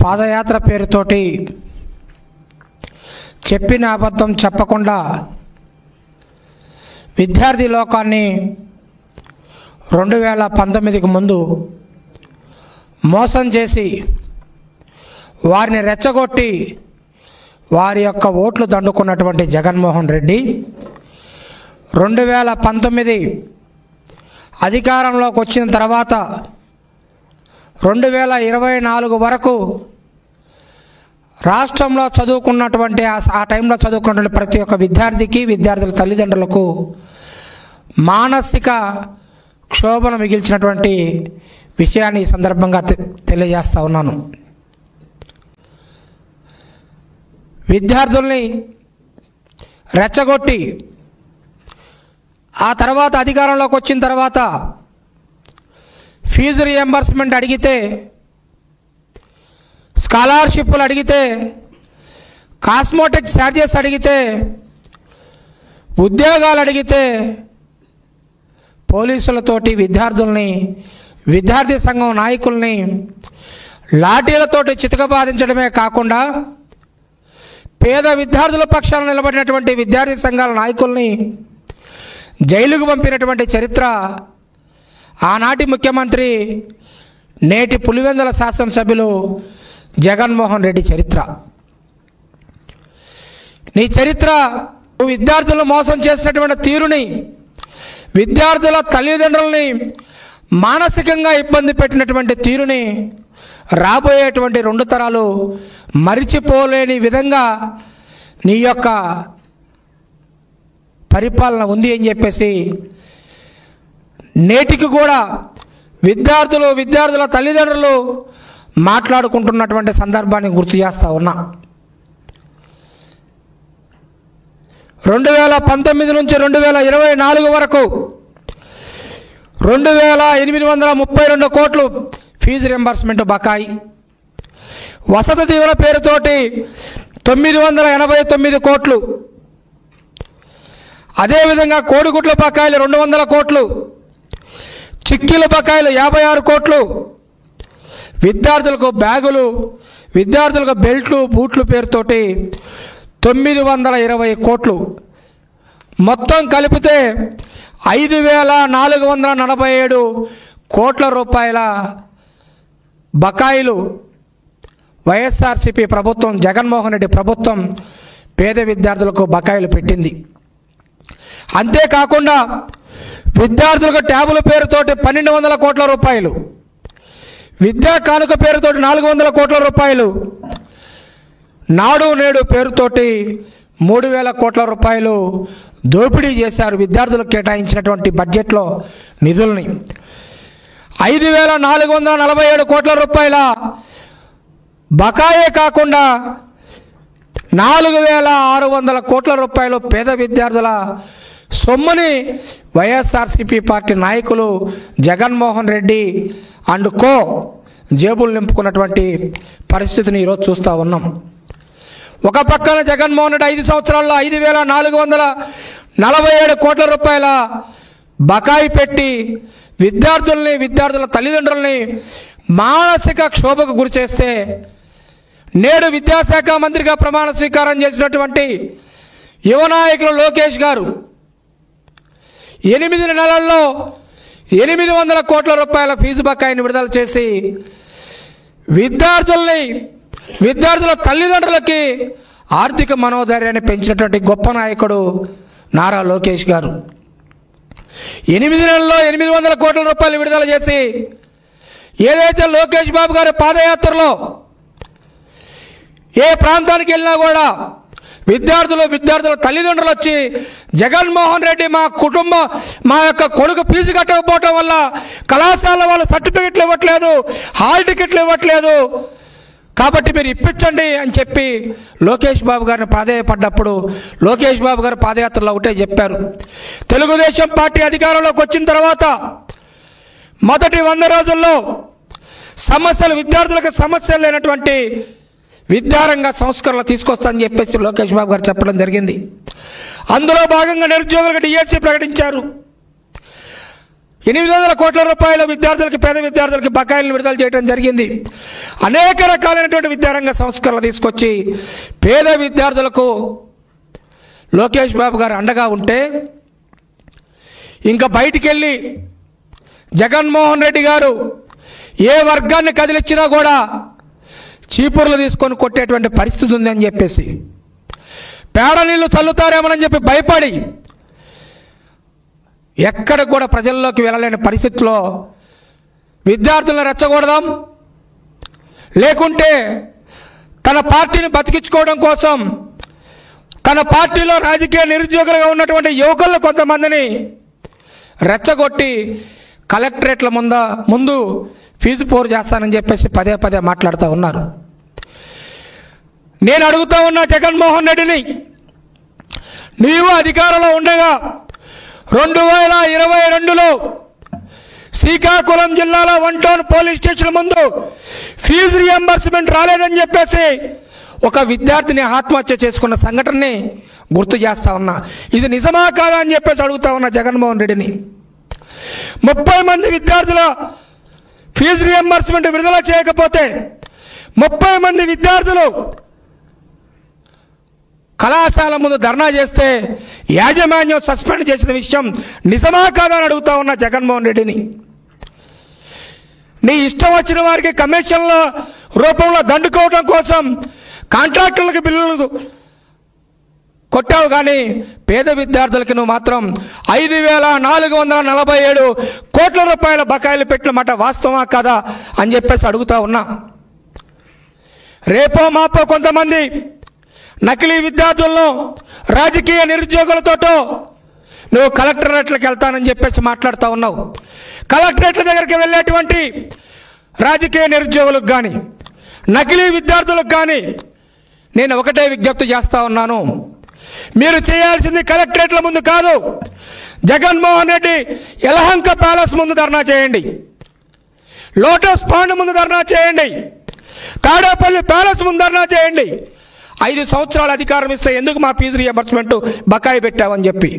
పాదయాత్ర పేరుతోటి చెప్పిన అబద్ధం చెప్పకుండా విద్యార్థి లోకాన్ని 2019కు ముందు మోసం చేసి వారిని రెచ్చగొట్టి వారి యొక్క ఓట్లు దండుకున్నటువంటి జగన్మోహన్ రెడ్డి 2019 అధికారంలోకి వచ్చిన తర్వాత 2024 వరకు రాష్ట్రంలో చదువుకున్నటువంటి ఆ టైంలో చదువుకున్నటువంటి ప్రతి ఒక్క విద్యార్థికి విద్యార్థుల తల్లిదండ్రులకు మానసిక క్షోభను మిగిల్చినటువంటి విషయాన్ని ఈ సందర్భంగా తెలియజేస్తా ఉన్నాను. విద్యార్థుల్ని రెచ్చగొట్టి ఆ తర్వాత అధికారంలోకి వచ్చిన తర్వాత ఫీజు రియంబర్స్మెంట్ అడిగితే, స్కాలర్షిప్లు అడిగితే, కాస్మోటిక్ ఛార్జెస్ అడిగితే, ఉద్యోగాలు అడిగితే పోలీసులతోటి విద్యార్థుల్ని, విద్యార్థి సంఘం నాయకుల్ని లాఠీలతోటి చితకబాధించడమే కాకుండా పేద విద్యార్థుల పక్షాన నిలబడినటువంటి విద్యార్థి సంఘాల నాయకుల్ని జైలుకు పంపినటువంటి చరిత్ర ఆనాటి ముఖ్యమంత్రి, నేటి పులివెందుల శాసనసభ్యులు జగన్మోహన్ రెడ్డి చరిత్ర. నీ చరిత్ర విద్యార్థులను మోసం చేసినటువంటి తీరుని, విద్యార్థుల తల్లిదండ్రులని మానసికంగా ఇబ్బంది పెట్టినటువంటి తీరుని రాబోయేటువంటి 2 తరాలు మరిచిపోలేని విధంగా నీ యొక్క పరిపాలన ఉంది అని చెప్పేసి నేటికి కూడా విద్యార్థుల తల్లిదండ్రులు మాట్లాడుకుంటున్నటువంటి సందర్భాన్ని గుర్తు చేస్తూ ఉన్నా. 2019 నుంచి 2024 వరకు 2832 కోట్లు ఫీజు రింబర్స్మెంట్ బకాయి, వసతి దీవెన పేరుతోటి 989 కోట్లు, అదేవిధంగా కోడిగుడ్ల బకాయిలు 200 కోట్లు, చిక్కీల బకాయిలు 56 కోట్లు, విద్యార్థులకు బ్యాగులు, విద్యార్థులకు బెల్ట్లు, బూట్లు పేరుతోటి 920 కోట్లు, మొత్తం కలిపితే 5447 కోట్ల రూపాయల బకాయిలు వైఎస్ఆర్సీపీ ప్రభుత్వం, జగన్మోహన్ రెడ్డి ప్రభుత్వం పేద విద్యార్థులకు బకాయిలు పెట్టింది. అంతేకాకుండా విద్యార్థులకు ట్యాబుల పేరుతోటి 1200 కోట్ల రూపాయలు, విద్యా కానుక పేరుతోటి 400 కోట్ల రూపాయలు, నాడు నేడు పేరుతోటి 3000 కోట్ల రూపాయలు దోపిడీ చేశారు. విద్యార్థులకు కేటాయించినటువంటి బడ్జెట్లో నిధుల్ని 5447 కోట్ల రూపాయల బకాయే కాకుండా 4600 కోట్ల రూపాయలు పేద విద్యార్థుల సొమ్ముని వైఎస్ఆర్సీపీ పార్టీ నాయకులు జగన్మోహన్ రెడ్డి అండ్ కో జేబులు నింపుకున్నటువంటి పరిస్థితిని ఈరోజు చూస్తూ ఉన్నాం. ఒక పక్కన జగన్మోహన్ రెడ్డి 5 సంవత్సరాల్లో 5447 కోట్ల రూపాయల బకాయి పెట్టి విద్యార్థుల తల్లిదండ్రుల్ని మానసిక క్షోభకు గురి చేస్తే, నేడు విద్యాశాఖ మంత్రిగా ప్రమాణ స్వీకారం చేసినటువంటి యువ నాయకులు లోకేష్ గారు 8 నెలల్లో 800 కోట్ల రూపాయల ఫీజు బకాయిని విడుదల చేసి విద్యార్థుల తల్లిదండ్రులకి ఆర్థిక మనోధైర్యాన్ని పెంచినటువంటి గొప్ప నాయకుడు నారా లోకేష్ గారు 8 నెలల్లో 800 కోట్ల రూపాయలు విడుదల చేసి, ఏదైతే లోకేష్ బాబు గారి పాదయాత్రలో ఏ ప్రాంతానికి వెళ్ళినా కూడా విద్యార్థుల తల్లిదండ్రులు వచ్చి జగన్మోహన్ రెడ్డి మా యొక్క కొడుకు ఫీజు కట్టకపోవటం వల్ల కళాశాల వాళ్ళు సర్టిఫికెట్లు ఇవ్వట్లేదు, హాల్ టికెట్లు ఇవ్వట్లేదు, కాబట్టి మీరు ఇప్పించండి అని చెప్పి లోకేష్ బాబు గారిని ప్రాధేయపడ్డప్పుడు లోకేష్ బాబు గారు పాదయాత్రలో ఒకటే చెప్పారు. తెలుగుదేశం పార్టీ అధికారంలోకి వచ్చిన తర్వాత మొదటి 100 రోజుల్లో విద్యార్థులకు సమస్యలు లేనటువంటి విద్యారంగ సంస్కరణలు తీసుకొస్తానని చెప్పేసి లోకేష్ బాబు గారు చెప్పడం జరిగింది. అందులో భాగంగా నిరుద్యోగులకు డిఎస్సి ప్రకటించారు. 800 కోట్ల రూపాయల విద్యార్థులకి, పేద విద్యార్థులకి బకాయిలను విడుదల చేయడం జరిగింది. అనేక రకాలైనటువంటి విద్యారంగ సంస్కరణలు తీసుకొచ్చి పేద విద్యార్థులకు లోకేష్ బాబు గారు అండగా ఉంటే, ఇంకా బయటికి వెళ్ళి జగన్మోహన్ రెడ్డి గారు ఏ వర్గాన్ని కదిలిచ్చినా కూడా చీపుర్లు తీసుకొని కొట్టేటువంటి పరిస్థితి ఉందని చెప్పేసి, పేడ నీళ్ళు చల్లుతారేమోనని చెప్పి భయపడి ఎక్కడ కూడా ప్రజల్లోకి వెళ్ళలేని పరిస్థితిలో విద్యార్థులను రెచ్చగొడదాం, లేకుంటే తన పార్టీని బతికించుకోవడం కోసం తన పార్టీలో రాజకీయ నిరుద్యోగులుగా ఉన్నటువంటి యువకులను కొంతమందిని రెచ్చగొట్టి కలెక్టరేట్ల ముందు ఫీజు పోరు చేస్తానని చెప్పేసి పదే పదే మాట్లాడుతూ ఉన్నారు. నేను అడుగుతూ ఉన్నా జగన్మోహన్ రెడ్డిని, నీవు అధికారంలో ఉండగా 2022లో శ్రీకాకుళం జిల్లాలో 1 టౌన్ పోలీస్ స్టేషన్ ముందు ఫీజు రియంబర్స్మెంట్ రాలేదని చెప్పేసి ఒక విద్యార్థిని ఆత్మహత్య చేసుకున్న సంఘటనని గుర్తు చేస్తా ఉన్నా. ఇది నిజమా కాదా అని చెప్పేసి అడుగుతా ఉన్నా జగన్మోహన్ రెడ్డిని. 30 మంది విద్యార్థుల ఫీజు రియంబర్స్మెంట్ విడుదల చేయకపోతే 30 మంది విద్యార్థులు కళాశాల ముందు ధర్నా చేస్తే యాజమాన్యం సస్పెండ్ చేసిన విషయం నిజమా కాదా అని అడుగుతా ఉన్నా జగన్మోహన్ రెడ్డిని. నీ ఇష్టం వచ్చిన వారికి కమిషన్ల రూపంలో దండుకోవడం కోసం కాంట్రాక్టులకు బిల్లులు కొట్టావు, కానీ పేద విద్యార్థులకి నువ్వు మాత్రం 5,447 కోట్ల రూపాయల బకాయిలు పెట్టిన మాట వాస్తవా కాదా అని చెప్పేసి అడుగుతా ఉన్నా. రేపో మాపో కొంతమంది నకిలీ విద్యార్థులను రాజకీయ నిరుద్యోగులతోటో నువ్వు కలెక్టరేట్లకు వెళ్తానని చెప్పేసి మాట్లాడుతూ ఉన్నావు. కలెక్టరేట్ల దగ్గరికి వెళ్ళేటువంటి రాజకీయ నిరుద్యోగులకు కానీ నకిలీ విద్యార్థులకు కానీ నేను ఒకటే విజ్ఞప్తి చేస్తూ ఉన్నాను, మీరు చేయాల్సింది కలెక్టరేట్ల ముందు కాదు, జగన్మోహన్ రెడ్డి యలహంక ప్యాలెస్ ముందు ధర్నా చేయండి, లోటస్ పాండ్ ముందు ధర్నా చేయండి, తాడేపల్లి ప్యాలెస్ ముందు ధర్నా చేయండి. 5 సంవత్సరాలు అధికారం ఇస్తే ఎందుకు మా ఫీజు రియంబర్స్మెంట్ బకాయి పెట్టావని చెప్పి.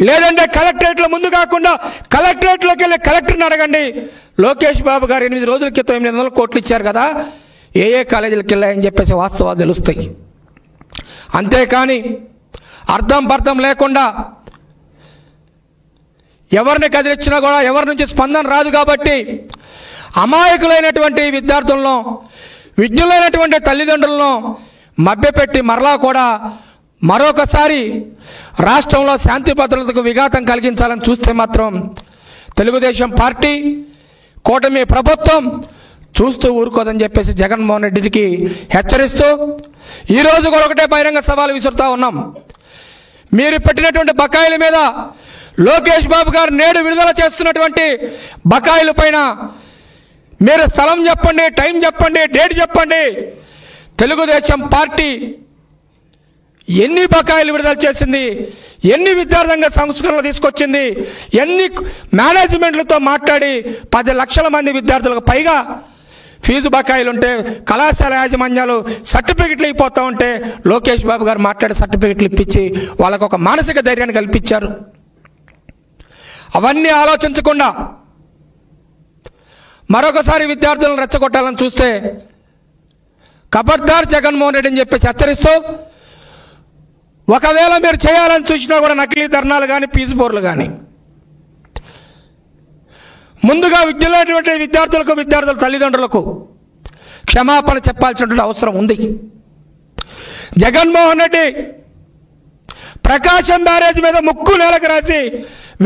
లేదంటే కలెక్టరేట్ల ముందు కాకుండా కలెక్టరేట్లోకి వెళ్ళి కలెక్టర్ని అడగండి, లోకేష్ బాబు గారు 8 రోజుల క్రితం 800 కోట్లు ఇచ్చారు కదా, ఏ కాలేజీలకు వెళ్ళాయని చెప్పేసి వాస్తవాలు తెలుస్తాయి. అంతేకాని అర్థం పర్థం లేకుండా ఎవరిని కదిలిచ్చినా కూడా ఎవరి నుంచి స్పందన రాదు కాబట్టి అమాయకులైనటువంటి విద్యార్థులను, విజ్ఞులైనటువంటి తల్లిదండ్రులను మభ్యపెట్టి మరలా కూడా మరొకసారి రాష్ట్రంలో శాంతి భద్రతకు విఘాతం కలిగించాలని చూస్తే మాత్రం తెలుగుదేశం పార్టీ, కూటమి ప్రభుత్వం చూస్తూ ఊరుకోదని చెప్పేసి జగన్మోహన్ రెడ్డికి హెచ్చరిస్తూ ఈరోజు కూడా ఒకటే బహిరంగ సవాలు విసురుతూ ఉన్నాం. మీరు పెట్టినటువంటి బకాయిల మీద లోకేష్ బాబు గారు నేడు విడుదల చేస్తున్నటువంటి బకాయిల పైన మీరు స్థలం చెప్పండి, టైం చెప్పండి, డేట్ చెప్పండి. తెలుగుదేశం పార్టీ ఎన్ని బకాయిలు విడుదల చేసింది, ఎన్ని విద్యారంగ సంస్కరణలు తీసుకొచ్చింది, ఎన్ని మేనేజ్మెంట్లతో మాట్లాడి 10 లక్షల మంది విద్యార్థులకు పైగా ఫీజు బకాయిలు ఉంటే కళాశాల యాజమాన్యాలు సర్టిఫికెట్లు అయిపోతూ ఉంటే లోకేష్ బాబు గారు మాట్లాడి సర్టిఫికెట్లు ఇప్పించి వాళ్ళకు ఒక మానసిక ధైర్యాన్ని కల్పించారు. అవన్నీ ఆలోచించకుండా మరొకసారి విద్యార్థులను రెచ్చగొట్టాలని చూస్తే ఖబర్దార్ జగన్మోహన్ రెడ్డి అని చెప్పి హెచ్చరిస్తూ, ఒకవేళ మీరు చేయాలని చూసినా కూడా నకిలీ ధర్నాలు కానీ ఫీజు బోర్లు కానీ ముందుగా విద్యలేటువంటి విద్యార్థులకు, విద్యార్థుల తల్లిదండ్రులకు క్షమాపణ చెప్పాల్సినటువంటి అవసరం ఉంది. జగన్మోహన్ రెడ్డి ప్రకాశం బ్యారేజ్ మీద ముక్కు నేలకు రాసి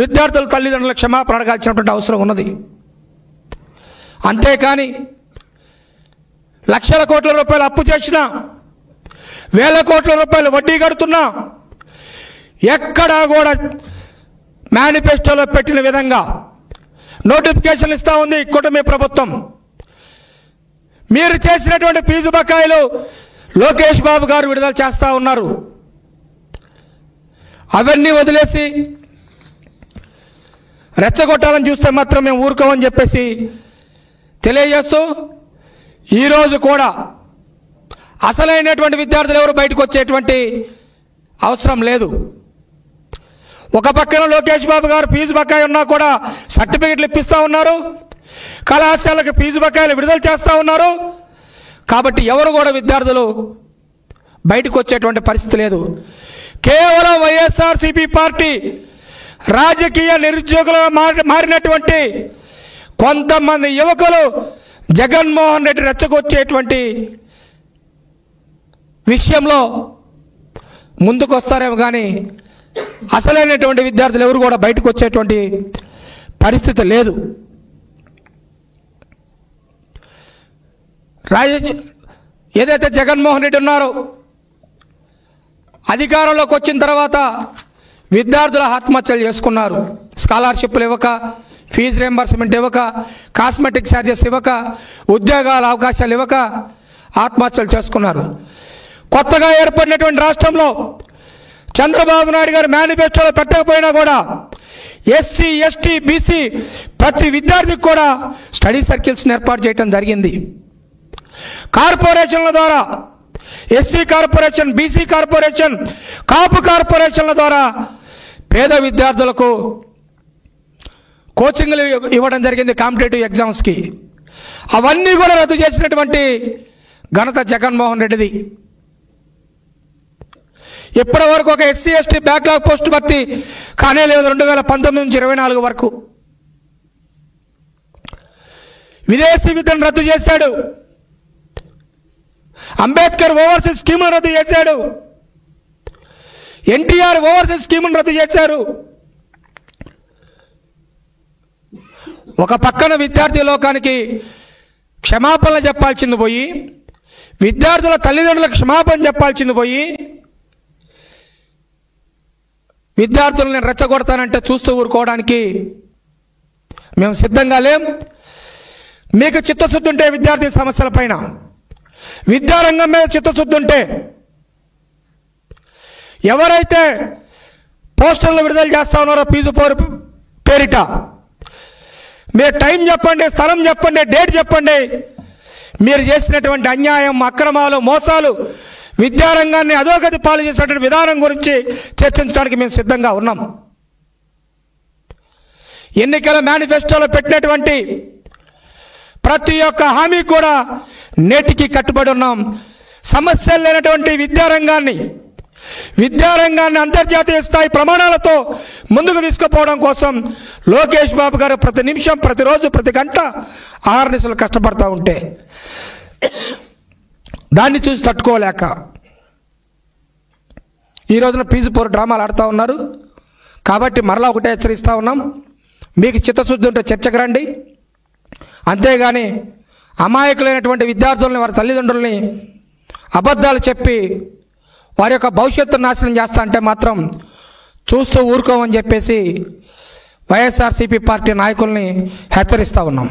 విద్యార్థుల తల్లిదండ్రుల క్షమాపణ అడగాల్సినటువంటి అవసరం ఉన్నది. అంతేకాని లక్షల కోట్ల రూపాయలు అప్పు చేసినా, వేల కోట్ల రూపాయలు వడ్డీ కడుతున్నా ఎక్కడా కూడా మేనిఫెస్టోలో పెట్టిన విధంగా నోటిఫికేషన్ ఇస్తూ ఉంది కూటమి ప్రభుత్వం. మీరు చేసినటువంటి ఫీజు బకాయిలు లోకేష్ బాబు గారు విడుదల చేస్తూ ఉన్నారు. అవన్నీ వదిలేసి రెచ్చగొట్టాలని చూస్తే మాత్రం మేము ఊరుకోమని చెప్పేసి తెలియజేస్తూ, ఈరోజు కూడా అసలైనటువంటి విద్యార్థులు ఎవరు బయటకు వచ్చేటువంటి అవసరం లేదు. ఒక పక్కన లోకేష్ బాబు గారు ఫీజు బకాయి ఉన్నా కూడా సర్టిఫికెట్లు ఇప్పిస్తూ ఉన్నారు, కళాశాలకు ఫీజు బకాయిలు విడుదల చేస్తూ ఉన్నారు. కాబట్టి ఎవరు కూడా విద్యార్థులు బయటకు వచ్చేటువంటి పరిస్థితి లేదు. కేవలం వైఎస్ఆర్సీపీ పార్టీ రాజకీయ నిరుద్యోగులుగా మారినటువంటి కొంతమంది యువకులు జగన్మోహన్ రెడ్డి రెచ్చగొచ్చేటువంటి విషయంలో ముందుకు వస్తారేమో కానీ అసలైనటువంటి విద్యార్థులు ఎవరు కూడా బయటకు వచ్చేటువంటి పరిస్థితి లేదు. ఏదైతే జగన్మోహన్ రెడ్డి ఉన్నారో అధికారంలోకి వచ్చిన తర్వాత విద్యార్థుల ఆత్మహత్యలు చేసుకున్నారు. స్కాలర్షిప్లు ఇవ్వక, ఫీజు రియంబర్స్మెంట్ ఇవ్వక, కాస్మెటిక్ ఛార్జెస్ ఇవ్వక, ఉద్యోగాల అవకాశాలు ఇవ్వక ఆత్మహత్యలు చేసుకున్నారు. కొత్తగా ఏర్పడినటువంటి రాష్ట్రంలో చంద్రబాబు నాయుడు గారు మేనిఫెస్టోలో పెట్టకపోయినా కూడా ఎస్సీ, ఎస్టీ, బీసీ ప్రతి విద్యార్థికి కూడా స్టడీ సర్కిల్స్ని ఏర్పాటు చేయడం జరిగింది. కార్పొరేషన్ల ద్వారా ఎస్సీ కార్పొరేషన్, బీసీ కార్పొరేషన్, కాపు కార్పొరేషన్ల ద్వారా పేద విద్యార్థులకు కోచింగ్లు ఇవ్వడం జరిగింది కాంపిటేటివ్ ఎగ్జామ్స్కి. అవన్నీ కూడా రద్దు చేసినటువంటి ఘనత జగన్మోహన్ రెడ్డిది. ఇప్పటి వరకు ఒక ఎస్సీ, ఎస్టీ బ్యాక్లాగ్ పోస్టు భర్తీ కానే లేదు 2019 నుంచి 24 వరకు. విదేశీ విద్యను రద్దు చేశాడు. అంబేద్కర్ ఓవర్సీస్ స్కీమును రద్దు చేశాడు. ఎన్టీఆర్ ఓవర్సీస్ స్కీమును రద్దు చేశారు. ఒక పక్కన విద్యార్థి లోకానికి క్షమాపణలు చెప్పాల్సింది పోయి, విద్యార్థుల తల్లిదండ్రులకు క్షమాపణ చెప్పాల్సింది పోయి, విద్యార్థులను రెచ్చగొడతానంటే చూస్తూ ఊరుకోవడానికి మేము సిద్ధంగా లేం. మీకు చిత్తశుద్ధి ఉంటే విద్యార్థి సమస్యల పైన, విద్యారంగం మీద చిత్తశుద్ధి ఉంటే, ఎవరైతే పోస్టర్లు విడుదల చేస్తా ఉన్నారో ఫీజు పేరిట మీరు టైం చెప్పండి, స్థలం చెప్పండి, డేట్ చెప్పండి. మీరు చేసినటువంటి అన్యాయం, అక్రమాలు, మోసాలు, విద్యారంగాన్ని అధోగతి పాలు చేసినటువంటి విధానం గురించి చర్చించడానికి మేము సిద్ధంగా ఉన్నాం. ఎన్నికల మేనిఫెస్టోలో పెట్టినటువంటి ప్రతి ఒక్క హామీ కూడా నేటికి కట్టుబడి ఉన్నాం. సమస్యలు లేనటువంటి విద్యారంగాన్ని అంతర్జాతీయ స్థాయి ప్రమాణాలతో ముందుకు తీసుకుపోవడం కోసం లోకేష్ బాబు గారు ప్రతి నిమిషం, ప్రతిరోజు, ప్రతి గంట ఆర్నిసలు కష్టపడతా ఉంటే దాన్ని చూసి తట్టుకోలేక ఈ రోజున ఫీజు పోరు డ్రామాలు ఆడుతూ ఉన్నారు. కాబట్టి మరలా ఒకటే హెచ్చరిస్తూ ఉన్నాం, మీకు చిత్తశుద్ధి ఉంటే చర్చకు రండి. అంతేగాని అమాయకులైనటువంటి విద్యార్థుల్ని, వారి తల్లిదండ్రుల్ని అబద్ధాలు చెప్పి వారి యొక్క భవిష్యత్తును నాశనం చేస్తా అంటే మాత్రం చూస్తూ ఊరుకోమని చెప్పేసి వైఎస్ఆర్సీపీ పార్టీ నాయకుల్ని హెచ్చరిస్తూ ఉన్నాం.